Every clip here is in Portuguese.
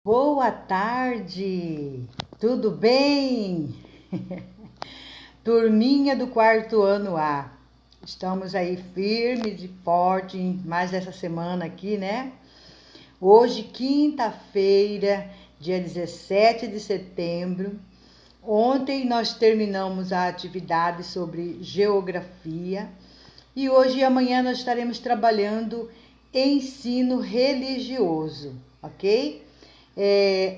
Boa tarde, tudo bem? Turminha do quarto ano A. Estamos aí firmes e fortes mais essa semana aqui, né? Hoje, quinta-feira, dia 17 de setembro. Ontem nós terminamos a atividade sobre geografia e hoje e amanhã nós estaremos trabalhando ensino religioso, ok?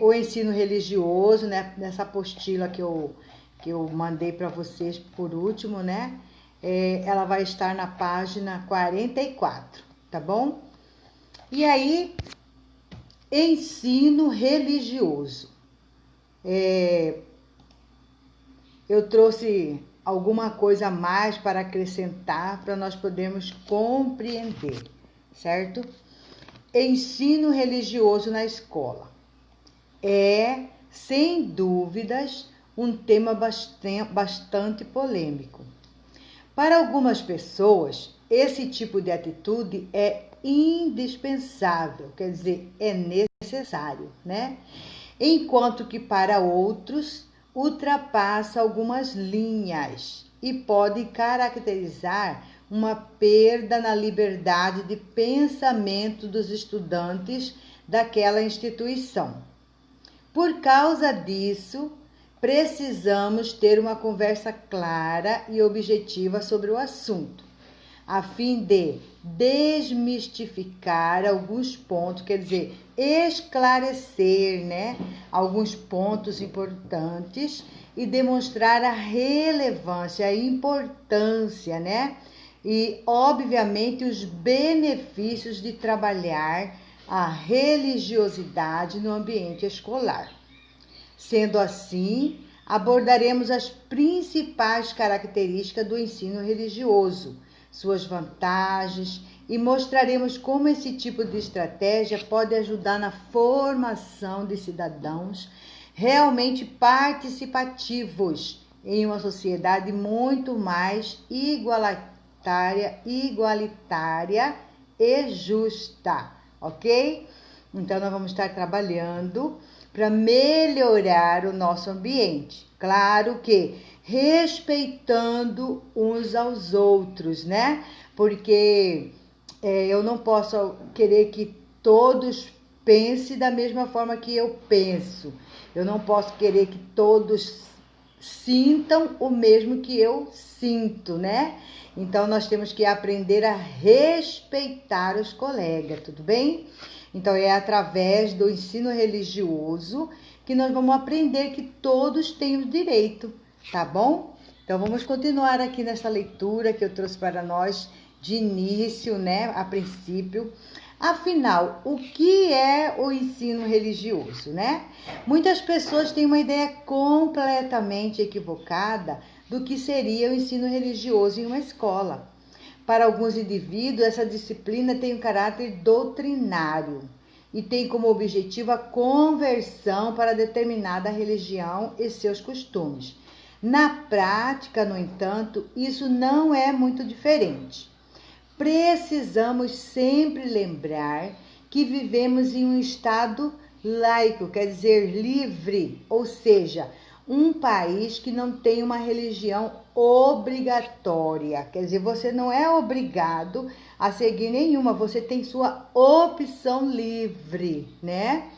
O ensino religioso, né? Nessa apostila que eu mandei para vocês por último, né? Ela vai estar na página 44, tá bom? E aí, ensino religioso. Eu trouxe alguma coisa a mais para acrescentar para nós podermos compreender, certo? Ensino religioso na escola é, sem dúvidas, um tema bastante polêmico. Para algumas pessoas, esse tipo de atitude é indispensável, quer dizer, é necessário, né? Enquanto que para outros ultrapassa algumas linhas e pode caracterizar uma perda na liberdade de pensamento dos estudantes daquela instituição. Por causa disso, precisamos ter uma conversa clara e objetiva sobre o assunto, a fim de desmistificar alguns pontos, quer dizer, esclarecer, né, alguns pontos importantes e demonstrar a relevância, a importância, né, e obviamente os benefícios de trabalhar a religiosidade no ambiente escolar. Sendo assim, abordaremos as principais características do ensino religioso, suas vantagens e mostraremos como esse tipo de estratégia pode ajudar na formação de cidadãos realmente participativos em uma sociedade muito mais igualitária e justa, ok? Então, nós vamos estar trabalhando para melhorar o nosso ambiente. Claro que respeitando uns aos outros, né? Porque eu não posso querer que todos pensem da mesma forma que eu penso. Eu não posso querer que todos sintam o mesmo que eu sinto, né? Então, nós temos que aprender a respeitar os colegas, tudo bem? Então, é através do ensino religioso que nós vamos aprender que todos têm o direito, tá bom? Então, vamos continuar aqui nessa leitura que eu trouxe para nós de início, né? A princípio. Afinal, o que é o ensino religioso, né? Muitas pessoas têm uma ideia completamente equivocada do que seria o ensino religioso em uma escola. Para alguns indivíduos, essa disciplina tem um caráter doutrinário e tem como objetivo a conversão para determinada religião e seus costumes. Na prática, no entanto, isso não é muito diferente. Precisamos sempre lembrar que vivemos em um estado laico, quer dizer, livre, ou seja, um país que não tem uma religião obrigatória. Quer dizer, você não é obrigado a seguir nenhuma, você tem sua opção livre, né?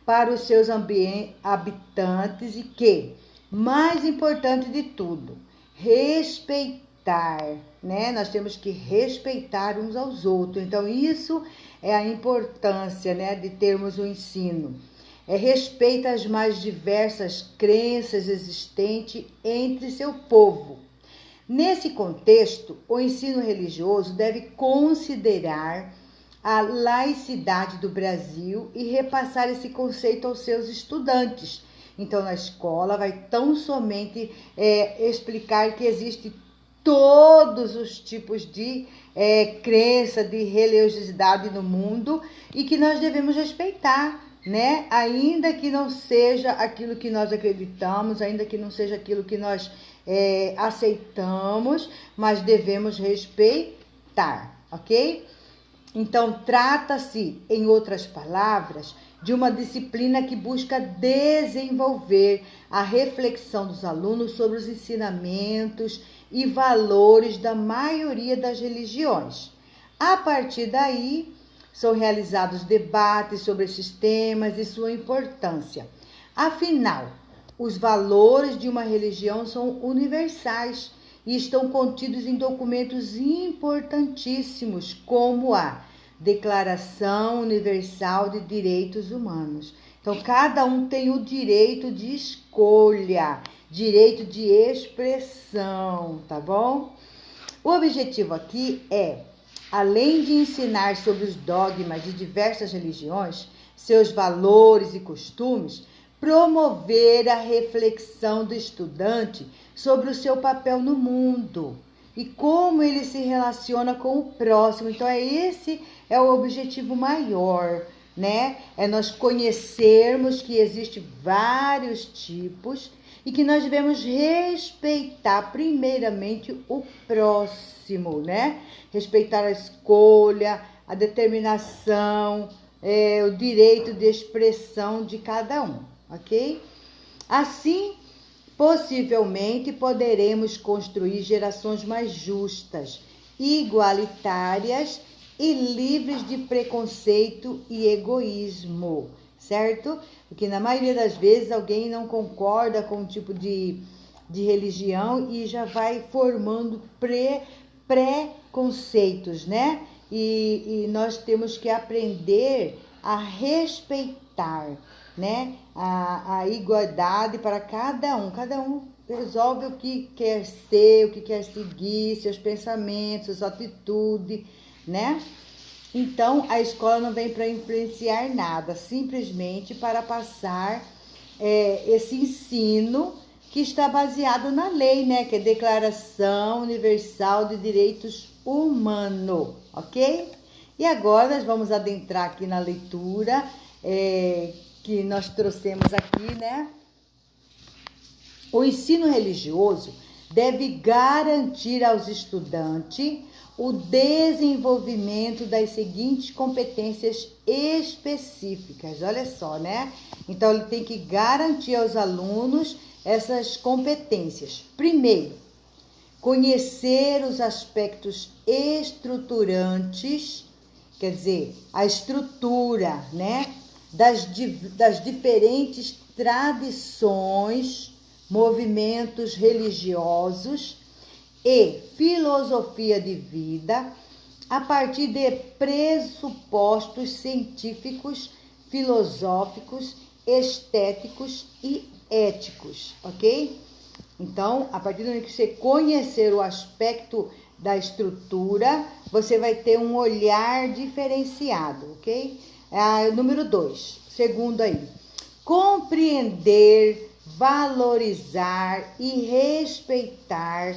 Para os seus habitantes e que, mais importante de tudo, respeitar, né? Nós temos que respeitar uns aos outros. Então, isso é a importância, né, de termos o ensino. Respeita as mais diversas crenças existentes entre seu povo. Nesse contexto, o ensino religioso deve considerar a laicidade do Brasil e repassar esse conceito aos seus estudantes. Então, na escola, vai tão somente explicar que existe todos os tipos de crença, de religiosidade no mundo e que nós devemos respeitar, né? Ainda que não seja aquilo que nós acreditamos, ainda que não seja aquilo que nós aceitamos, mas devemos respeitar, ok? Então, trata-se, em outras palavras, de uma disciplina que busca desenvolver a reflexão dos alunos sobre os ensinamentos e valores da maioria das religiões. A partir daí, são realizados debates sobre esses temas e sua importância. Afinal, os valores de uma religião são universais e estão contidos em documentos importantíssimos, como a Declaração Universal de Direitos Humanos. Então, cada um tem o direito de escolha, direito de expressão, tá bom? O objetivo aqui é, além de ensinar sobre os dogmas de diversas religiões, seus valores e costumes, promover a reflexão do estudante sobre o seu papel no mundo e como ele se relaciona com o próximo. Então, esse é o objetivo maior, né? É nós conhecermos que existem vários tipos e que nós devemos respeitar primeiramente o próximo, né? Respeitar a escolha, a determinação, o direito de expressão de cada um, ok? Assim, possivelmente poderemos construir gerações mais justas, igualitárias e livres de preconceito e egoísmo, certo? Porque na maioria das vezes alguém não concorda com um tipo de religião e já vai formando preconceitos, né? E nós temos que aprender a respeitar, né? A igualdade para cada um resolve o que quer ser, o que quer seguir, seus pensamentos, sua atitude, né? Então, a escola não vem para influenciar nada, simplesmente para passar esse ensino que está baseado na lei, né? Que é a Declaração Universal de Direitos Humanos, ok? E agora nós vamos adentrar aqui na leitura que nós trouxemos aqui, né? O ensino religioso deve garantir aos estudantes o desenvolvimento das seguintes competências específicas. Olha só, né? Então, ele tem que garantir aos alunos essas competências. Primeiro, conhecer os aspectos estruturantes, quer dizer, a estrutura, né? Das diferentes tradições, movimentos religiosos e filosofia de vida a partir de pressupostos científicos, filosóficos, estéticos e éticos, ok? Então, a partir do momento que você conhecer o aspecto da estrutura, você vai ter um olhar diferenciado, ok? Número 2, segundo aí, compreender, valorizar e respeitar.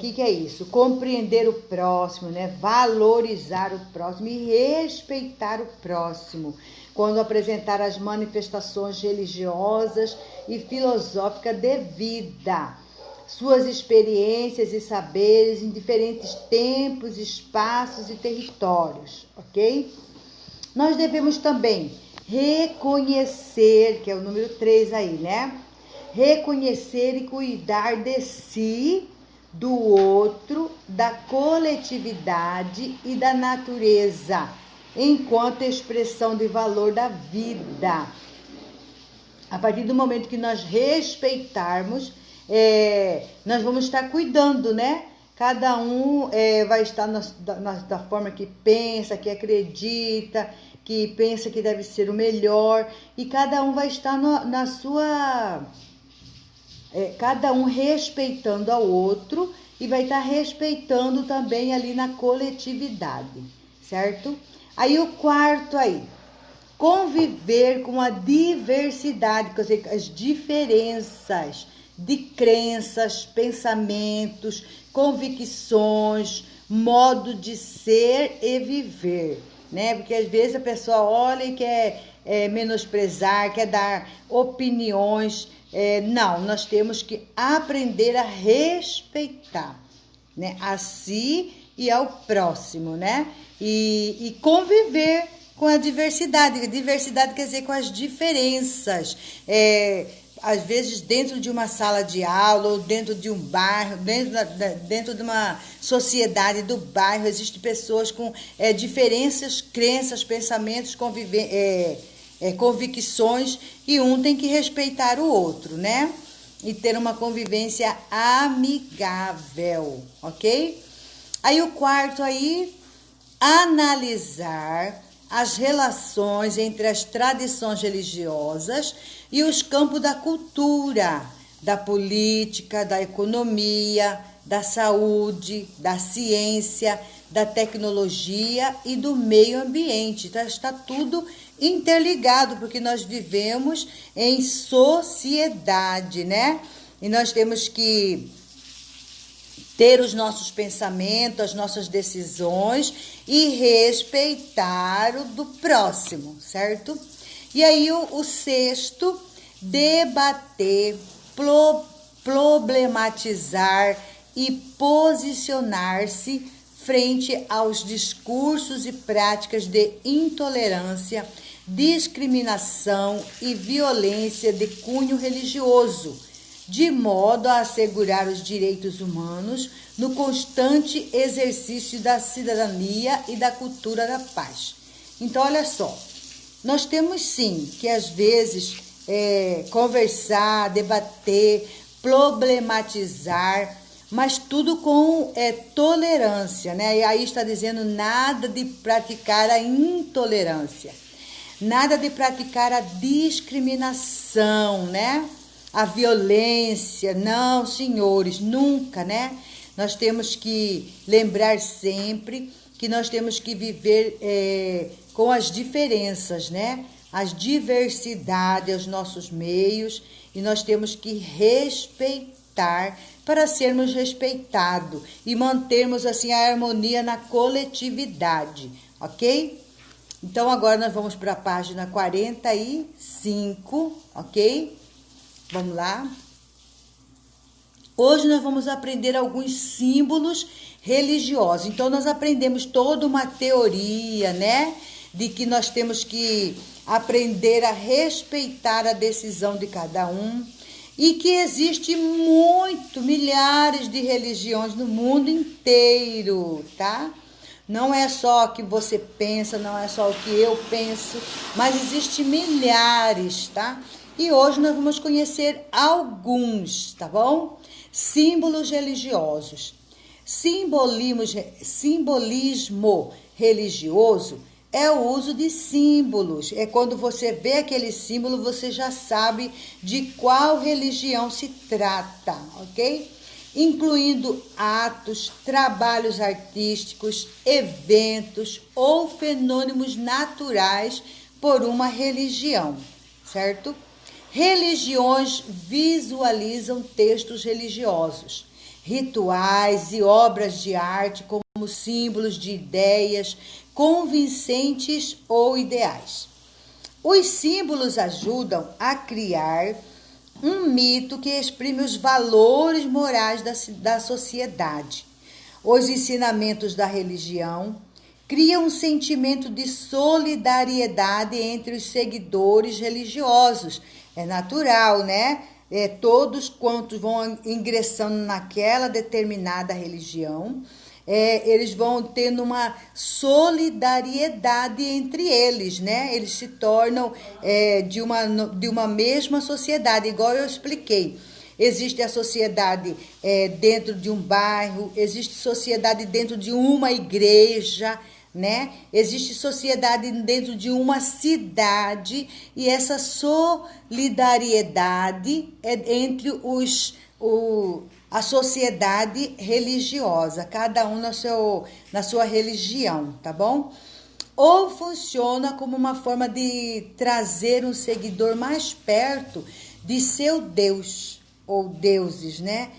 Que é isso? Compreender o próximo, né? Valorizar o próximo e respeitar o próximo. Quando apresentar as manifestações religiosas e filosóficas de vida, suas experiências e saberes em diferentes tempos, espaços e territórios, ok? Nós devemos também reconhecer, que é o número 3 aí, né? Reconhecer e cuidar de si, do outro, da coletividade e da natureza, enquanto expressão de valor da vida. A partir do momento que nós respeitarmos, nós vamos estar cuidando, né? Cada um vai estar da forma que pensa, que acredita, que pensa que deve ser o melhor, e cada um vai estar na sua... cada um respeitando ao outro e vai estar respeitando também ali na coletividade, certo? Aí o quarto aí, conviver com a diversidade, quer dizer, as diferenças de crenças, pensamentos, convicções, modo de ser e viver, né? Porque às vezes a pessoa olha e quer menosprezar, quer dar opiniões. Não, nós temos que aprender a respeitar, né? A si e ao próximo, né? E conviver com a diversidade. Diversidade quer dizer com as diferenças. Às vezes dentro de uma sala de aula, ou dentro de um bairro, dentro de uma sociedade do bairro, existem pessoas com diferenças, crenças, pensamentos, convicções, e um tem que respeitar o outro, né? E ter uma convivência amigável, ok? Aí o quarto aí, analisar as relações entre as tradições religiosas e os campos da cultura, da política, da economia, da saúde, da ciência, da tecnologia e do meio ambiente. Então, está tudo interligado, porque nós vivemos em sociedade, né? E nós temos que ter os nossos pensamentos, as nossas decisões e respeitar o do próximo, certo? E aí o sexto, debater, problematizar e posicionar-se frente aos discursos e práticas de intolerância, discriminação e violência de cunho religioso, de modo a assegurar os direitos humanos no constante exercício da cidadania e da cultura da paz. Então, olha só, nós temos sim que às vezes conversar, debater, problematizar, mas tudo com tolerância, né? E aí está dizendo nada de praticar a intolerância, nada de praticar a discriminação, né? A violência, não, senhores, nunca, né? Nós temos que lembrar sempre que nós temos que viver com as diferenças, né? As diversidades, os nossos meios, e nós temos que respeitar para sermos respeitados e mantermos assim a harmonia na coletividade, ok? Então agora nós vamos para a página 45, ok? Vamos lá. Hoje nós vamos aprender alguns símbolos religiosos. Então nós aprendemos toda uma teoria, né? De que nós temos que aprender a respeitar a decisão de cada um. E que existe milhares de religiões no mundo inteiro, tá? Não é só o que você pensa, não é só o que eu penso, mas existem milhares, tá? E hoje nós vamos conhecer alguns, tá bom? Símbolos religiosos. Simbolismo religioso é o uso de símbolos. É quando você vê aquele símbolo, você já sabe de qual religião se trata, ok? Incluindo atos, trabalhos artísticos, eventos ou fenômenos naturais por uma religião, certo? Religiões visualizam textos religiosos, rituais e obras de arte como símbolos de ideias convincentes ou ideais. Os símbolos ajudam a criar um mito que exprime os valores morais da sociedade. Os ensinamentos da religião criam um sentimento de solidariedade entre os seguidores religiosos. É natural, né? Todos quantos vão ingressando naquela determinada religião, eles vão tendo uma solidariedade entre eles, né? Eles se tornam de uma mesma sociedade, igual eu expliquei. Existe a sociedade dentro de um bairro, existe sociedade dentro de uma igreja, né? Existe sociedade dentro de uma cidade, e essa solidariedade é entre a sociedade religiosa, cada um na sua religião, tá bom? Ou funciona como uma forma de trazer um seguidor mais perto de seu Deus ou deuses, né?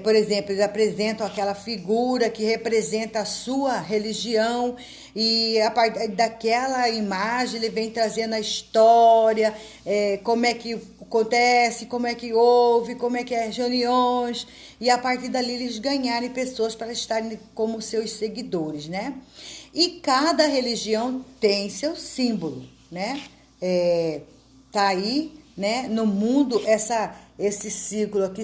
Por exemplo, eles apresentam aquela figura que representa a sua religião, e a partir daquela imagem ele vem trazendo a história, como é que acontece, como é que houve, como é que é as reuniões, e a partir dali eles ganharem pessoas para estarem como seus seguidores, né? E cada religião tem seu símbolo, né? Tá aí, né, no mundo, esse círculo aqui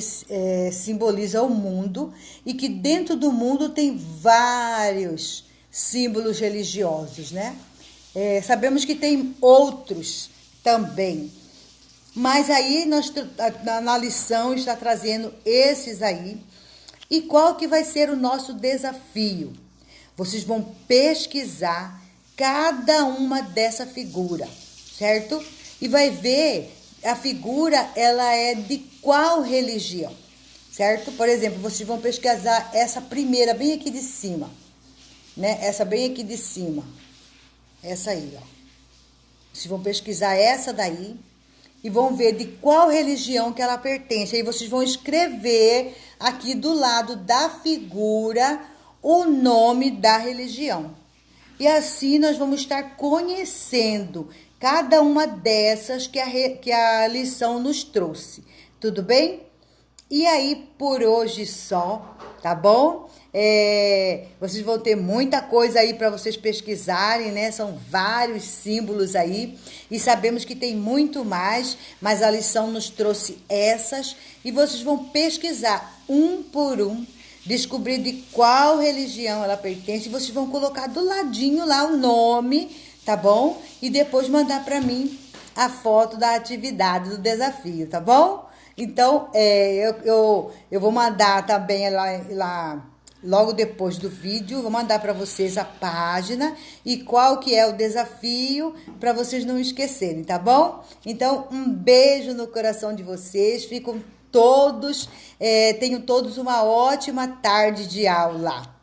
simboliza o mundo, e que dentro do mundo tem vários símbolos religiosos, né? Sabemos que tem outros também, mas aí na lição está trazendo esses aí. E qual que vai ser o nosso desafio? Vocês vão pesquisar cada uma dessa figura, certo? E vai ver a figura, ela é de qual religião, certo? Por exemplo, vocês vão pesquisar essa primeira bem aqui de cima, né? Essa bem aqui de cima, essa aí, ó. Vocês vão pesquisar essa daí e vão ver de qual religião que ela pertence. Aí vocês vão escrever aqui do lado da figura o nome da religião. E assim nós vamos estar conhecendo cada uma dessas que a lição nos trouxe. Tudo bem? E aí, por hoje só, tá bom? Vocês vão ter muita coisa aí para vocês pesquisarem, né? São vários símbolos aí. E sabemos que tem muito mais, mas a lição nos trouxe essas. E vocês vão pesquisar um por um, descobrir de qual religião ela pertence. E vocês vão colocar do ladinho lá o nome, tá bom? E depois mandar para mim a foto da atividade, do desafio, tá bom? Então, eu vou mandar também lá logo depois do vídeo, vou mandar para vocês a página e qual que é o desafio, para vocês não esquecerem, tá bom? Então, um beijo no coração de vocês, tenham todos uma ótima tarde de aula.